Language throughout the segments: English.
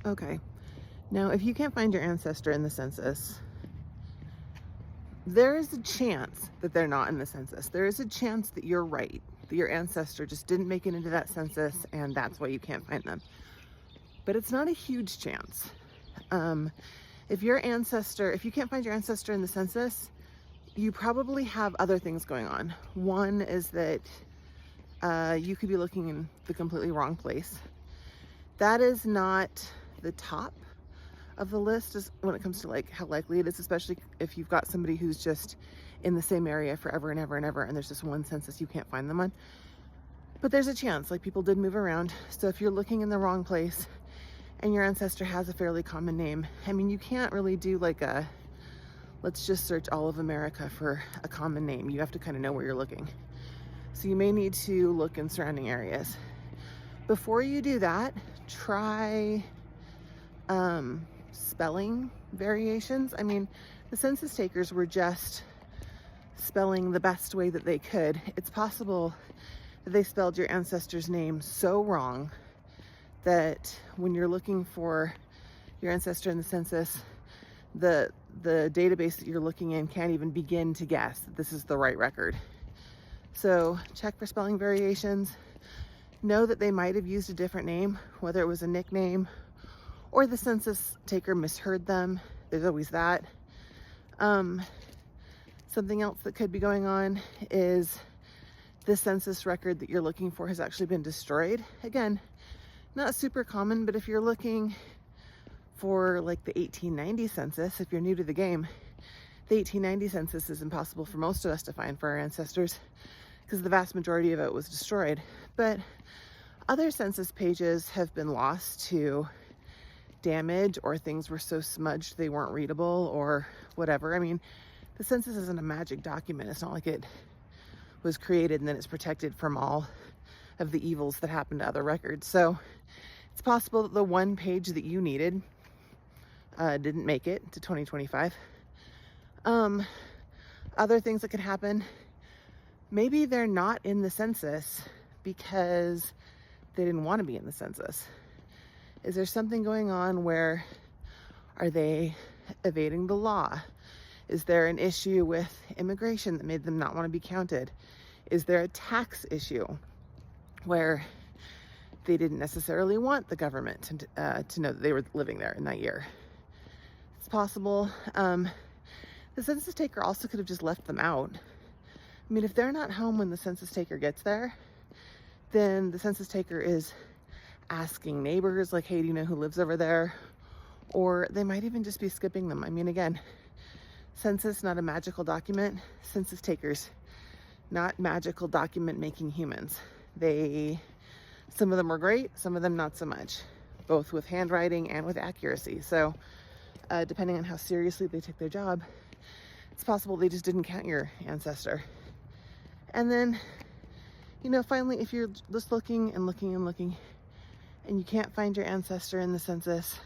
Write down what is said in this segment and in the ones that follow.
Okay. Now, if you can't find your ancestor in the census, there is a chance that they're not in the census. There is a chance that you're right, that your ancestor just didn't make it into that census and that's why you can't find them. But it's not a huge chance. Um, if you can't find your ancestor in the census, you probably have other things going on. One is that you could be looking in the completely wrong place. That is not the top of the list is when it comes to like how likely it is, especially if you've got somebody who's just in the same area forever and ever and ever, and there's just one census you can't find them on. But there's a chance, like people did move around. So if you're looking in the wrong place and your ancestor has a fairly common name, I mean, you can't really do like let's just search all of America for a common name. You have to kind of know where you're looking. So you may need to look in surrounding areas. Before you do that, try spelling variations. I mean, the census takers were just spelling the best way that they could. It's possible that they spelled your ancestor's name so wrong that when you're looking for your ancestor in the census, the database that you're looking in can't even begin to guess that this is the right record. So check for spelling variations. Know that they might have used a different name, whether it was a nickname or the census taker misheard them. There's always that. Something else that could be going on is the census record that you're looking for has actually been destroyed. Again, not super common, but if you're looking for like the 1890 census, if you're new to the game, the 1890 census is impossible for most of us to find for our ancestors because the vast majority of it was destroyed. But other census pages have been lost to damage, or things were so smudged they weren't readable or whatever. I mean, the census isn't a magic document. It's not like it was created and then it's protected from all of the evils that happened to other records. So it's possible that the one page that you needed didn't make it to 2025. Other things that could happen, maybe they're not in the census because they didn't want to be in the census. Is there something going on where are they evading the law? Is there an issue with immigration that made them not want to be counted? Is there a tax issue where they didn't necessarily want the government to know that they were living there in that year? It's possible. The census taker also could have just left them out. I mean, if they're not home when the census taker gets there, then the census taker is asking neighbors like, hey, do you know who lives over there? Or they might even just be skipping them. I mean, again, census, not a magical document. Census takers, not magical document making humans. Some of them were great, some of them not so much, both with handwriting and with accuracy. So depending on how seriously they took their job, it's possible they just didn't count your ancestor. And then, finally, if you're just looking and looking and looking and you can't find your ancestor in the census,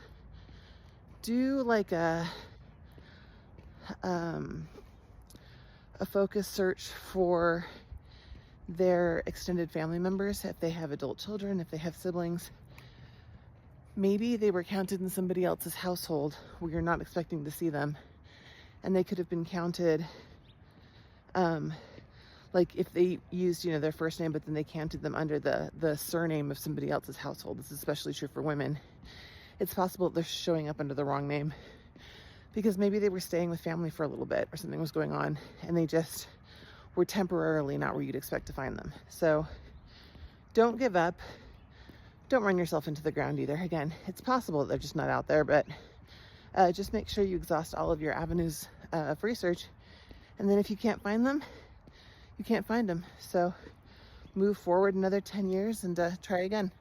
do like a focus search for their extended family members. If they have adult children, if they have siblings, maybe they were counted in somebody else's household where you're not expecting to see them, and they could have been counted like if they used their first name, but then they counted them under the surname of somebody else's household. This is especially true for women. It's possible they're showing up under the wrong name because maybe they were staying with family for a little bit or something was going on and they just were temporarily not where you'd expect to find them. So don't give up. Don't run yourself into the ground either. Again, it's possible that they're just not out there, but just make sure you exhaust all of your avenues of research. And then if you can't find them, you can't find them. So move forward another 10 years and try again.